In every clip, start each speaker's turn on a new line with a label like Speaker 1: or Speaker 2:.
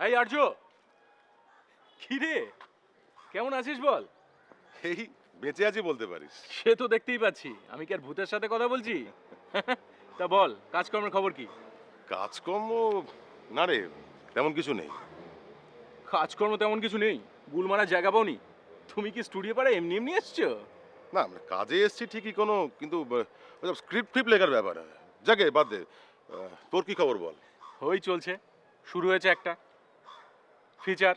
Speaker 1: এই আর্য, কি রে, কেমন আছিস বল?
Speaker 2: এই বেঁচে আছি বলতে পারিস।
Speaker 1: সে তো দেখতেই পাচ্ছি, আমি কি আর ভূতের সাথে কথা বলছি? তা বল, কাজকর্মের খবর কি?
Speaker 2: কাজকর্ম না রে, তেমন কিছু নেই।
Speaker 1: কাজকর্ম তেমন কিছু নেই? গুল মারার জায়গা পাওনি? তুমি কি স্টুডিও পাড়ে এমনি এমনি এসছো?
Speaker 2: না মানে কাজে এসছি ঠিকই, কোনো কিন্তু ওইসব স্ক্রিপ্ট ফ্রিপ্ট লেখার ব্যাপার। যাকে বাদ দে, তোর কি খবর বল?
Speaker 1: ওই চলছে, শুরু হয়েছে একটা ফিচার।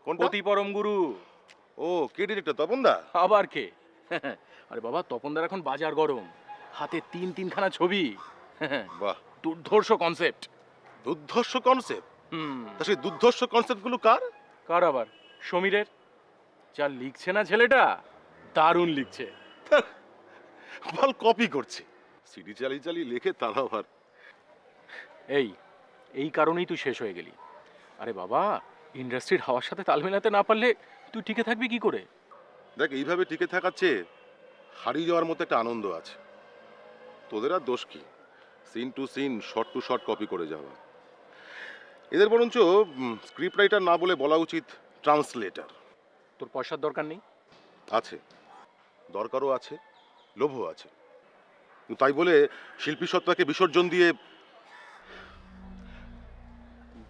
Speaker 2: কোনটা?
Speaker 1: অতি পরম গুরু।
Speaker 2: ও, কে ডিরেক্টর? তপন দা?
Speaker 1: আবার কে? আরে বাবা, তপনদার এখন বাজার গরম, হাতে তিনখানা ছবি।
Speaker 2: বাহ,
Speaker 1: দুর্ধর্ষ কনসেপ্ট।
Speaker 2: দুর্ধর্ষ কনসেপ্ট?
Speaker 1: হুম।
Speaker 2: তা সেই দুর্ধর্ষ কনসেপ্টগুলো কার?
Speaker 1: কার আবার? সমীরের। যা লিখছে না ছেলেটা, দারুণ লিখছে।
Speaker 2: বল, কপি করছে? সিডি চালিয়ে চালিয়ে লেখে, তারা আবার।
Speaker 1: এই কারণেই তুই শেষ হয়ে গেলি। আরে বাবা, ইন্ডাস্ট্রির হাওয়ার সাথে তাল মেলাতে না পারলে তুই টিকে থাকবি কি করে?
Speaker 2: দেখ, এইভাবে টিকে থাকার চেয়ে হারিয়ে যাওয়ার মতো একটা আনন্দ আছে। তোদের আর দোষ কি? Scene to scene, short to short copy করে যাওয়া। এদের বরঞ্চ স্ক্রিপ্ট রাইটার না বলে বলা উচিত ট্রান্সলেটার।
Speaker 1: তোর পয়সার দরকার নেই?
Speaker 2: আছে, দরকারও আছে, লোভও আছে। তাই বলে শিল্পী সত্তাকে বিসর্জন দিয়ে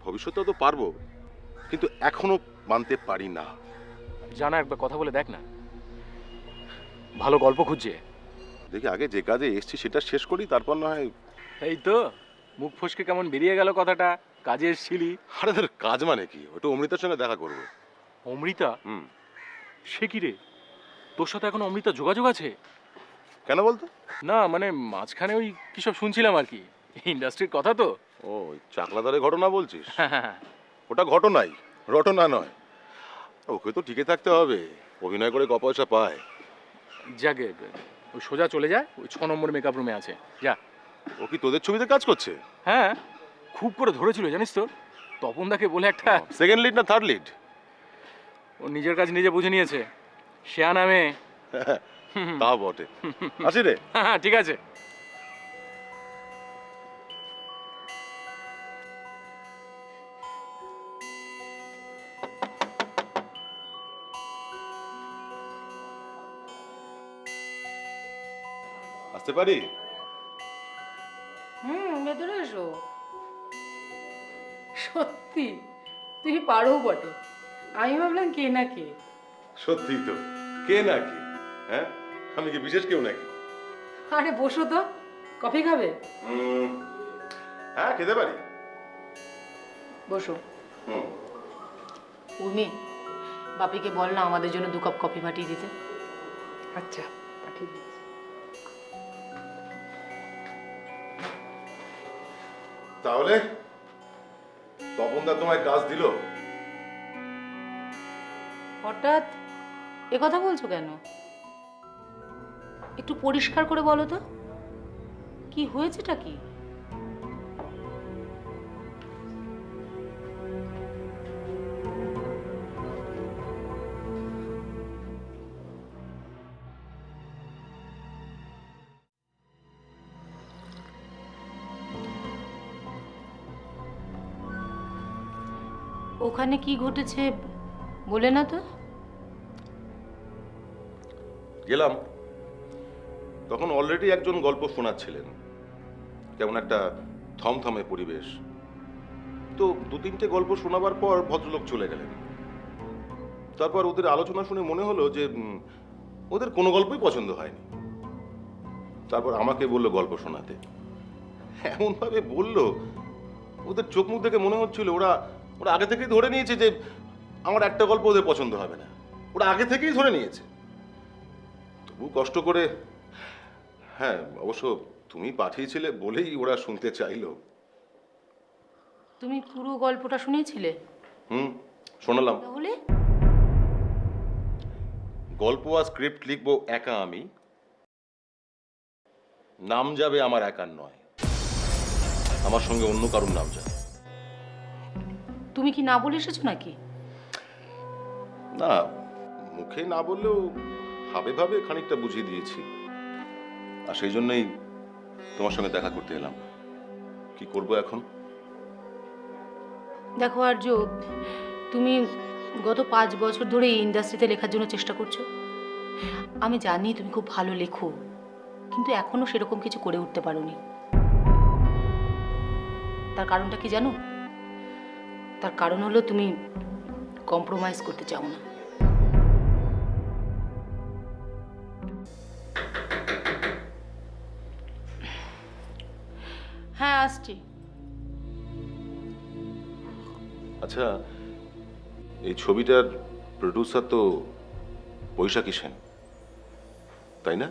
Speaker 2: ভবিষ্যতে তো পারবো, কিন্তু এখনো মানতে পারি না।
Speaker 1: জানা, একবার কথা বলে দেখ না। ভালো গল্প খুঁজছে।
Speaker 2: দেখি আগে যে কাজে এসছি সেটা শেষ করি, তারপর না হয়।
Speaker 1: এই তো মুখ ফসকে কেমন বেরিয়ে গেল কথাটা, কাজে এসেছিলি।
Speaker 2: আরে তোর কাজ মানে কি? ওটা অমৃতার সঙ্গে দেখা করবো।
Speaker 1: অমৃতা?
Speaker 2: হুম।
Speaker 1: সে কি রে, তোর সাথে এখন অমৃতা যোগাযোগ আছে?
Speaker 2: কেন বলতো?
Speaker 1: না মানে মাঝখানে ওই কি সব শুনছিলাম আর কি, ইন্ডাস্ট্রির কথা তো।
Speaker 2: ও, ওই চাকলাদারের ঘটনা বলছিস?
Speaker 1: হ্যাঁ।
Speaker 2: ওটা ঘটনাই, রটনা নয়। ওকে তো টিকে থাকতে হবে, অভিনয় করে ক পয়সা পায়।
Speaker 1: যাকে, ওই সোজা চলে যায়, ওই 6 নম্বর মেকআপ রুমে আছে, যা।
Speaker 2: ও কি তোদের ছবিতে কাজ করছে?
Speaker 1: হ্যাঁ, খুব করে ধরেছিল জানিস তো, তপনদাকে বলে একটা।
Speaker 2: সেকেন্ড লিড না থার্ড লিড?
Speaker 1: ও নিজের কাজ নিজে বুঝে নিয়েছে, শেয়া নামে।
Speaker 2: তা বটে। আসি রে।
Speaker 1: হ্যাঁ ঠিক আছে।
Speaker 2: আসতে পারি?
Speaker 3: ভেতরে এসো। সত্যি তুই পারো বটে, আমি ভাবলাম কে না কে।
Speaker 2: সত্যি তো, কে নাকি? হ্যাঁ, আমি কি বিশেষ কেউ নাকি?
Speaker 3: আরে বসো তো, কফি খাবে?
Speaker 2: হ্যাঁ, খেতে পারি।
Speaker 3: বসো।
Speaker 2: হুম।
Speaker 3: উর্মি, বাপিকে বল না আমাদের জন্য 2 কাপ কফি পাঠিয়ে দিতে। আচ্ছা, পাঠিয়ে দিচ্ছি।
Speaker 2: তাহলে তপনদা তোমায় কাজ দিল?
Speaker 3: হঠাৎ এ কথা বলছো কেন? একটু পরিষ্কার করে বলো তো, কি হয়েছেটা কি? ওখানে কি ঘটেছে বলে না তো?
Speaker 2: গেলাম, তখন অলরেডি একজন গল্প শোনাচ্ছিলেন। কেমন একটা থমথমে পরিবেশ। তো 2-3টে গল্প শোনাবার পর ভদ্রলোক চলে গেলেন। তারপর ওদের আলোচনা শুনে মনে হলো যে ওদের কোনো গল্পই পছন্দ হয়নি। তারপর আমাকে বললো গল্প শোনাতে। এমন ভাবে বললো, ওদের চোখ মুখ দেখে মনে হচ্ছিল ওরা ওরা আগে থেকেই ধরে নিয়েছে যে আমার একটা গল্প ওদের পছন্দ হবে না। ওরা আগে থেকেই ধরে নিয়েছে। তবু কষ্ট করে, হ্যাঁ অবশ্য তুমি পাঠিয়েছিলে বলেই ওরা শুনতে চাইলো।
Speaker 3: তুমি পুরো গল্পটা শুনেছিলে?
Speaker 2: শোনালাম।
Speaker 3: তাহলে
Speaker 2: গল্প আর স্ক্রিপ্ট লিখবো একা আমি, নাম যাবে আমার একার নয়, আমার সঙ্গে অন্য কারোর নাম যাবে।
Speaker 3: তুমি কি না বলে এসেছো নাকি?
Speaker 2: না, মুখে না বললেও ভাবে ভাবে খানিকটা বুঝিয়ে দিয়েছি। আর সেই জন্যই তোমার সঙ্গে দেখা করতে এলাম। কি করব এখন?
Speaker 3: দেখো আর্য, তুমি গত 5 বছর ধরে এই ইন্ডাস্ট্রিতে লেখার জন্য চেষ্টা করছো। আমি জানি তুমি খুব ভালো লেখো, কিন্তু এখনো সেরকম কিছু করে উঠতে পারোনি। তার কারণটা কি জানো? তার কারণ হলো তুমি কম্প্রোমাইজ করতে চাও না। হ্যাঁ, আসছি।
Speaker 2: আচ্ছা, এই ছবিটার প্রডিউসার তো বৈশাখী সেন, তাই না?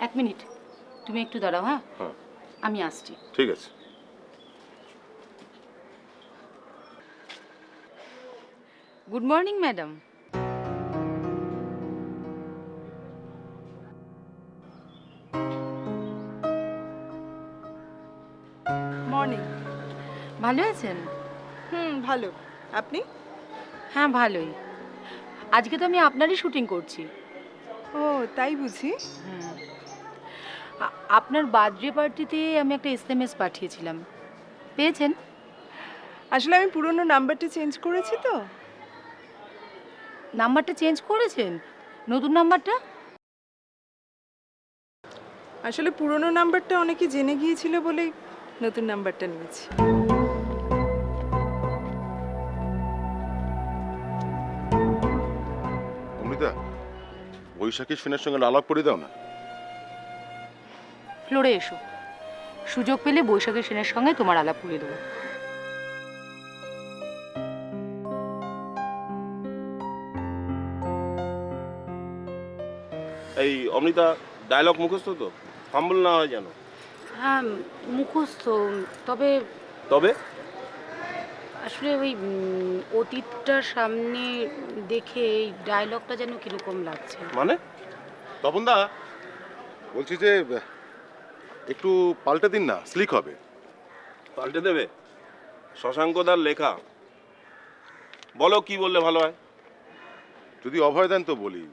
Speaker 3: এক মিনিট, তুমি একটু দাঁড়াও। হ্যাঁ,
Speaker 2: হ্যাঁ,
Speaker 3: আমি আসছি।
Speaker 2: ঠিক আছে।
Speaker 3: Good morning madam.
Speaker 4: মর্নিং।
Speaker 3: ভালো আছেন?
Speaker 4: ভালো। আপনি?
Speaker 3: হ্যাঁ, ভালোই। আজকে তো আমি আপনারই শুটিং করছি।
Speaker 4: ও তাই বুঝি।
Speaker 3: আপনার বার্থডে পার্টিতে আমি একটা এসএমএস পাঠিয়েছিলাম, পেয়েছেন?
Speaker 4: আসলে আমি পুরনো নাম্বারটা চেঞ্জ করেছি তো।
Speaker 3: নাম্বারটা চেঞ্জ করেছেন? নতুন নাম্বারটা?
Speaker 4: আসলে পুরনো নাম্বারটা অনেকে জেনে গিয়েছিল বলেই নতুন নাম্বারটা নিয়েছি।
Speaker 2: অমৃতা, বৈশাখী সেনের সঙ্গে আলাপ করে দাও না।
Speaker 3: ফ্লোরে এসো, সুযোগ পেলে বৈশাখী সেনের সঙ্গে তোমার আলাপ করিয়ে দেবো।
Speaker 5: এই অমৃতা, ডায়লগ মুখস্থ তো? ফাম্বল না হয় যেন।
Speaker 3: হ্যাঁ, মুখস্থ। তবে
Speaker 5: তবে
Speaker 3: আসলে ওই অতীতটার সামনে দেখে এই ডায়লগটা যেন কিরকম লাগছে।
Speaker 5: মানে?
Speaker 2: তপনদা, বলছি যে একটু পাল্টে দিন না, স্লিক হবে।
Speaker 5: পাল্টে দেবে? শশাঙ্কদার লেখা, বলো কি বললে ভালো হয়।
Speaker 2: যদি অভয় দেন তো বলি।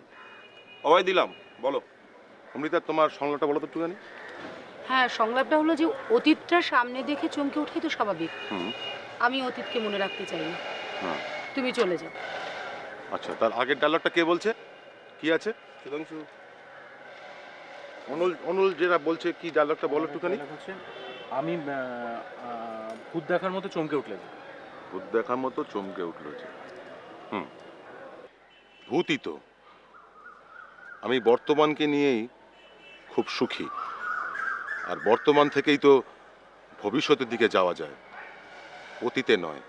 Speaker 5: অভয় দিলাম, বলো।
Speaker 2: অমৃতা, তোমার সংলাপটা বলো তো একটুখানি।
Speaker 3: হ্যাঁ, সংলাপটা হলো যে অতীতটার সামনে দেখে চমকে ওঠাই তো স্বাভাবিক।
Speaker 2: হুম।
Speaker 3: আমি অতীতকে মনে রাখতে চাই না।
Speaker 2: হ্যাঁ,
Speaker 3: তুমি চলে যাও।
Speaker 2: আচ্ছা, তার আগের ডায়লগটা কে বলছে? কি আছে?
Speaker 5: সুধাংশু।
Speaker 2: অনুল যেটা বলছে, কি ডায়লগটা বলো একটুখানি।
Speaker 1: হচ্ছে আমি ভূত দেখার মতো চমকে উঠলে।
Speaker 2: ভূত দেখার মতো চমকে উঠলো যে। হুম, ভূতই তো। আমি বর্তমানকে নিয়েই খুব সুখী, আর বর্তমান থেকেই তো ভবিষ্যতের দিকে যাওয়া যায়, অতীতে নয়।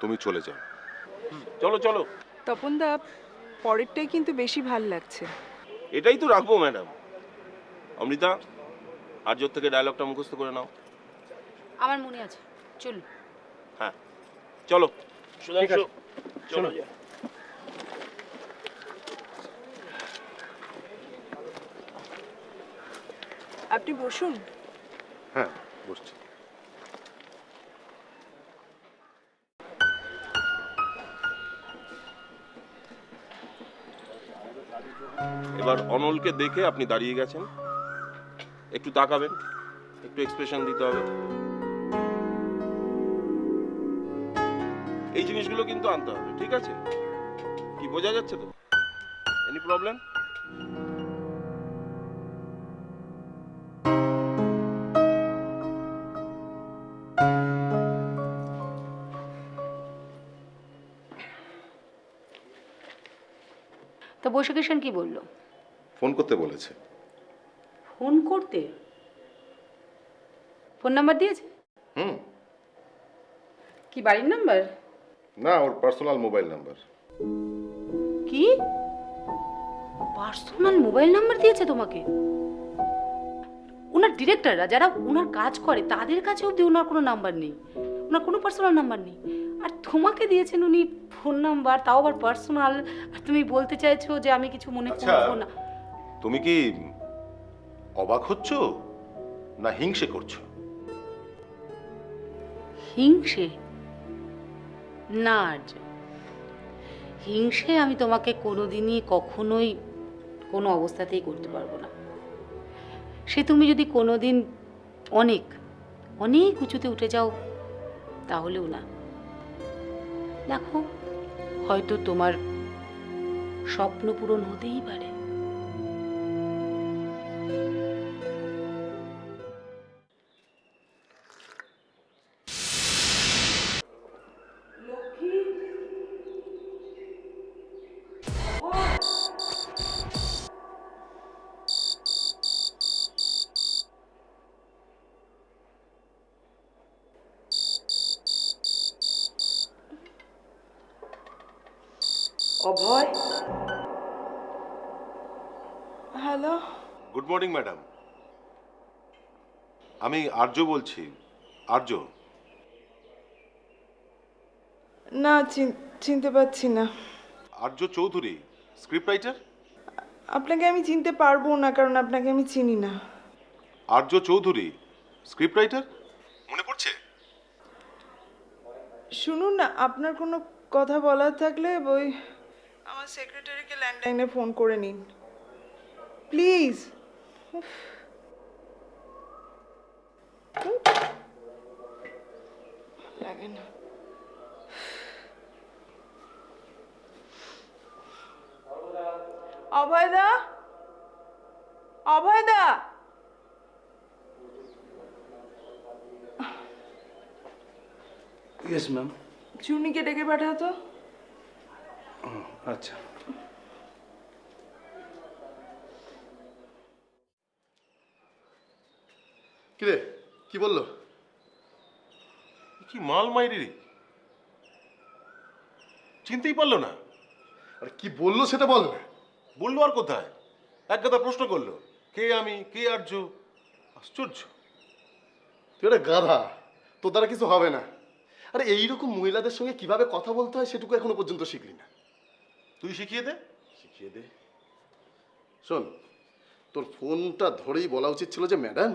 Speaker 2: তুমি চলে যাও।
Speaker 5: চলো চলো।
Speaker 4: তপনদা, পরেরটাই কিন্তু বেশি ভাল লাগছে।
Speaker 5: এটাই তো রাখবো ম্যাডাম। অমৃতা, আর্যর থেকে ডায়লগটা মুখস্থ করে নাও।
Speaker 3: আমার মনে আছে, চলুন।
Speaker 5: হ্যাঁ চলো সুধাংশু, চলো যাই।
Speaker 4: আপনি বসুন।
Speaker 2: হ্যাঁ, বসছি।
Speaker 5: এবার অনলকে দেখে আপনি দাঁড়িয়ে গেছেন, একটু তাকাবেন, একটু এক্সপ্রেশন দিতে হবে। এই জিনিসগুলো কিন্তু আনতে হবে, ঠিক আছে? কি বোঝা যাচ্ছে তো? Any problem?
Speaker 3: তো বৈশাখী সেন কি বললো?
Speaker 2: ফোন করতে বলেছে।
Speaker 3: ফোন করতে? ফোন নাম্বার দিয়েছে?
Speaker 2: হুম।
Speaker 3: কি বাড়ির নাম্বার?
Speaker 2: না, ওর পার্সোনাল মোবাইল নাম্বার।
Speaker 3: কি পার্সোনাল মোবাইল নাম্বার দিয়েছে তোমাকে? ওনার ডিরেক্টররা যারা ওনার কাজ করে তাদের কাছে অবধি ওনার কোনো নাম্বার নেই, ওনার কোনো পার্সোনাল নাম্বার নেই। আর তোমাকে দিয়েছেন উনি ফোন নাম্বার, তাও আবার পার্সোনাল। আর তুমি বলতে চাইছো যে আমি কিছু মনে
Speaker 2: আচ্ছা।
Speaker 3: করবো না।
Speaker 2: তুমি কি অবাক হচ্ছ না হিংসে করছো?
Speaker 3: হিংসে না আর্য, হিংসে আমি তোমাকে কোনোদিনই কখনোই কোনো অবস্থাতেই করতে পারবো না। সে তুমি যদি কোনোদিন অনেক অনেক উঁচুতে উঠে যাও তাহলেও না। দেখো, হয়তো তোমার স্বপ্ন পূরণ হতেই পারে।
Speaker 6: অভয়,
Speaker 4: হ্যালো।
Speaker 2: গুড মর্নিং ম্যাডাম, আমি আর্য বলছি। আর্য?
Speaker 4: না, চিনতে পারছি না।
Speaker 2: আর্য চৌধুরী, স্ক্রিপ্ট রাইটার।
Speaker 4: আপনাকে আমি চিনতে পারবো না, কারণ আপনাকে আমি চিনি না।
Speaker 2: আর্য চৌধুরী, স্ক্রিপ্ট রাইটার, মনে পড়ছে?
Speaker 4: শুনুন না, আপনার কোনো কথা বলার থাকলে ওই আমার সেক্রেটারিকে ল্যান্ডলাইনে ফোন করে নিন প্লিজ। লাগে না। অভয়দা, অভয়দা,
Speaker 7: ইয়েস ম্যাম।
Speaker 4: চুনিকে ডেকে পাঠাও তো।
Speaker 7: আচ্ছা।
Speaker 8: কিরে, কি বললো?
Speaker 2: কি মাল মাইরি, চিনতেই পারলো না।
Speaker 8: আর কি বললো সেটা বল না।
Speaker 2: বললো আর কোথায়, এক কথা প্রশ্ন করলো, কে আমি, কে আর্য। আশ্চর্য।
Speaker 8: তুই একটা গাধা, তোর দ্বারা কিছু হবে না। আরে এইরকম মহিলাদের সঙ্গে কিভাবে কথা বলতে হয় সেটুকু এখনো পর্যন্ত শিখলি না।
Speaker 2: তুই শিখিয়ে দে।
Speaker 8: শিখিয়ে দে? শোন, তোর ফোনটা ধরেই বলা উচিত ছিল যে ম্যাডাম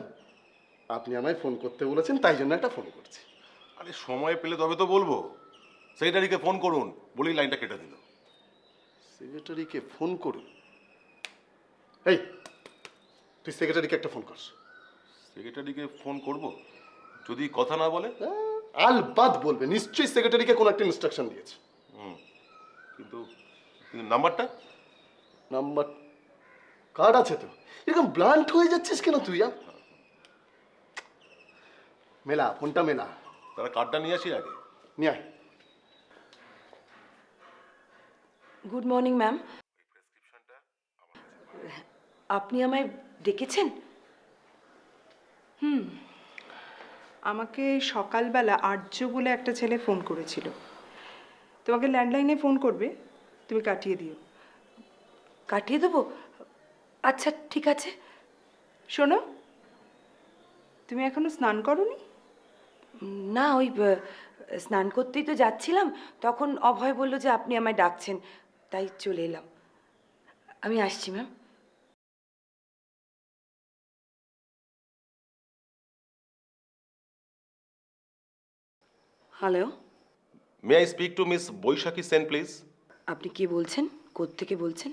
Speaker 8: আপনি আমায় ফোন করতে বলেছেন, তাই জন্য একটা ফোন করছি।
Speaker 2: আরে সময় পেলে তবে তো বলবো। সেক্রেটারিকে ফোন করুন বলেই লাইনটা কেটে দিল।
Speaker 8: সেক্রেটারিকে ফোন করুন? এই, তুই সেক্রেটারিকে একটা ফোন কর।
Speaker 2: সেক্রেটারিকে ফোন করব যদি কথা না বলে?
Speaker 8: আলবাদ বলবে, নিশ্চয়ই সেক্রেটারিকে কোনো একটা ইনস্ট্রাকশন দিয়েছে।
Speaker 2: কিন্তু নাম্বারটা?
Speaker 8: নাম্বার কার্ড আছে তো। এরকম ব্লান্ট হয়ে যাচ্ছিস কেন তুই? মেলা ফোনটা, মেলা।
Speaker 2: তারা কার্ডটা নিয়ে আসি আগে।
Speaker 8: নিয়ে আয়।
Speaker 6: Good morning ma'am. আপনি আমায় ডেকেছেন?
Speaker 4: আমাকে সকালবেলা আর্য বলে একটা ছেলে ফোন করেছিল। তোমাকে ল্যান্ডলাইনে ফোন করবে, তুমি কাটিয়ে দিও।
Speaker 6: কাটিয়ে দেবো? আচ্ছা ঠিক আছে।
Speaker 4: শোনো, তুমি এখনো স্নান করোনি?
Speaker 6: না, ওই স্নান করতেই তো যাচ্ছিলাম, তখন অভয় বলল যে আপনি আমায় ডাকছেন, তাই চলে এলাম। আমি আসছি ma'am. Hello,
Speaker 2: may I speak to miss Baishakhi Sen please?
Speaker 6: আপনি কি বলছেন? কোত্থেকে বলছেন?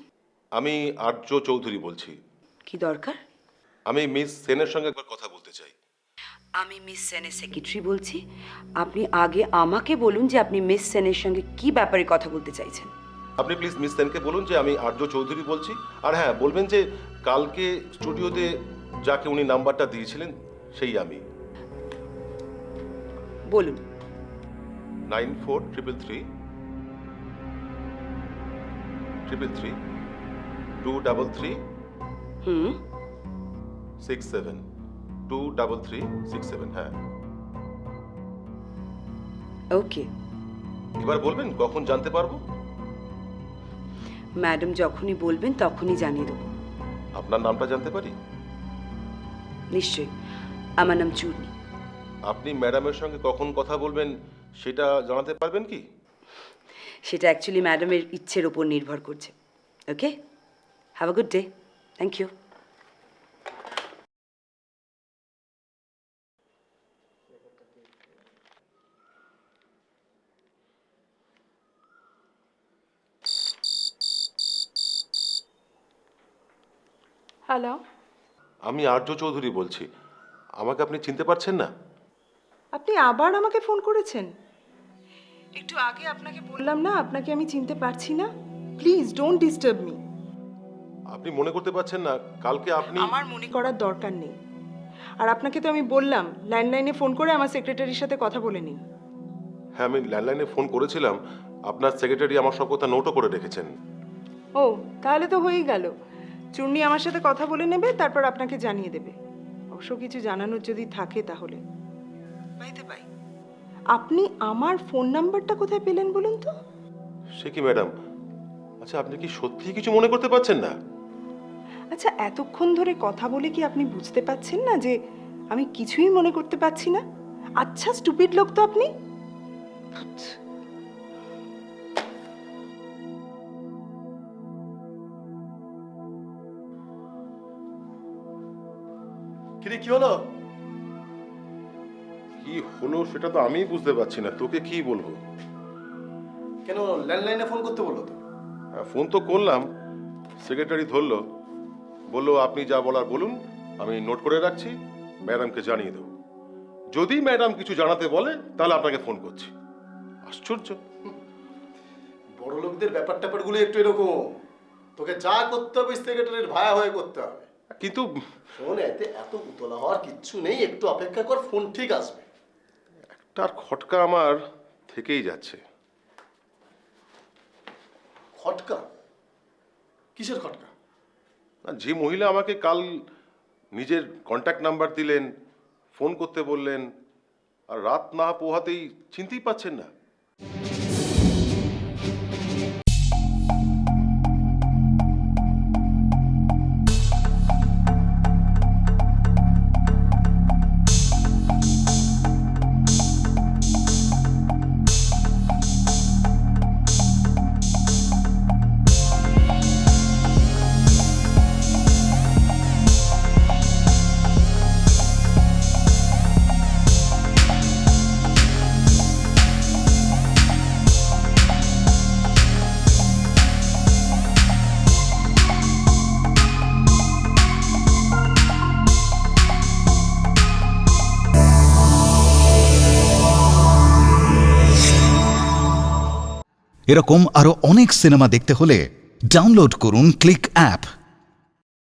Speaker 2: আমি আর্য চৌধুরী বলছি।
Speaker 6: কি দরকার?
Speaker 2: আমি মিস সেনের সঙ্গে একবার কথা বলতে চাই।
Speaker 6: আমি মিস সেনের সেক্রেটারি বলছি। আপনি আগে আমাকে বলুন যে আপনি মিস সেনের সঙ্গে কি ব্যাপারে কথা বলতে চাইছেন।
Speaker 2: আপনি প্লিজ মিস সেনকে বলুন যে আমি আর্য চৌধুরী বলছি। আর হ্যাঁ, বলবেন যে কালকে স্টুডিওতে যাকে উনি নাম্বারটা দিয়েছিলেন সেই আমি।
Speaker 6: বলুন।
Speaker 2: 9433 333 233 67 23367। হ্যাঁ,
Speaker 6: ওকে।
Speaker 2: এবার বলবেন কখন জানতে পারবো?
Speaker 6: ম্যাডাম যখনই বলবেন তখনই জানিয়ে দেবো।
Speaker 2: আপনার নামটা জানতে পারি?
Speaker 6: নিশ্চয়ই। আমার নাম চূর্ণি।
Speaker 2: আপনি ম্যাডামের সঙ্গে কখন কথা বলবেন সেটা জানাতে পারবেন কি?
Speaker 6: সেটা অ্যাকচুয়ালি ম্যাডামের ইচ্ছের ওপর নির্ভর করছে। Okay, have a good day. Thank you.
Speaker 4: Hello,
Speaker 2: আমি আর্য চৌধুরী বলছি। আমাকে আপনি চিনতে পারছেন না?
Speaker 4: আপনি আবার আমাকে ফোন করেছেন? একটু আগে আপনাকে বললাম না আপনাকে আমি চিনতে পারছি না। Please don't disturb me.
Speaker 2: আপনি মনে করতে পারছেন না কালকে আপনি...
Speaker 4: আমার মনে করার দরকার নেই। আর আপনাকে তো আমি বললাম ল্যান্ডলাইনে ফোন করে আমার সেক্রেটারির সাথে কথা বলে নিন।
Speaker 2: হ্যাঁ, আমি ল্যান্ডলাইনে ফোন করেছিলাম। আপনার সেক্রেটারি আমার সব কথা নোটও করে রেখেছেন।
Speaker 4: ও, তাহলে তো হয়েই গেল। চূর্ণি আমার সাথে কথা বলে নেবে, তারপর আপনাকে জানিয়ে দেবে। অবশ্য কিছু জানানোর যদি থাকে তাহলে। বাইতে পাই, আপনি আমার ফোন নাম্বারটা কোথায় পেলেন বলুন তো?
Speaker 2: সে কি ম্যাডাম? আচ্ছা, আপনি কি সত্যি কিছু মনে করতে পারছেন না?
Speaker 4: আচ্ছা, এতক্ষণ ধরে কথা বলে কি আপনি বুঝতে পারছেন না যে আমি কিছুই মনে করতে পারছি না? আচ্ছা, স্টুপিড লোক তো আপনি।
Speaker 8: কিরে, কি হলো?
Speaker 2: কি হলো সেটা তো আমিই বুঝতে পারছি না, তোকে কি বলবো?
Speaker 8: কেন ল্যান্ডলাইনে ফোন করতে বললো তো?
Speaker 2: হ্যাঁ, ফোন তো করলাম, সেক্রেটারি ধরলো, বললো আপনি যা বলার বলুন, আমি নোট করে রাখছি, ম্যাডামকে জানিয়ে দেবো। যদি ম্যাডাম কিছু জানাতে বলে তাহলে আপনাকে ফোন করছি। আশ্চর্য!
Speaker 8: বড় লোকদের ব্যাপার ট্যাপারগুলো একটু এরকম। তোকে যা করতে হবে সেক্রেটারির ভায়া হয়ে করতে হবে।
Speaker 2: কিন্তু
Speaker 8: শোন, এতে এত উতলা হওয়ার কিচ্ছু নেই, একটু অপেক্ষা কর, ফোন ঠিক আসবে।
Speaker 2: তার খটকা আমার থেকেই যাচ্ছে।
Speaker 8: খটকা? কিসের খটকা?
Speaker 2: না, যে মহিলা আমাকে কাল নিজের কন্ট্যাক্ট নাম্বার দিলেন, ফোন করতে বললেন, আর রাত না পোহাতেই চিনতেই পাচ্ছেন না।
Speaker 7: এরকম আরো অনেক সিনেমা দেখতে হলে ডাউনলোড করুন ক্লিক অ্যাপ।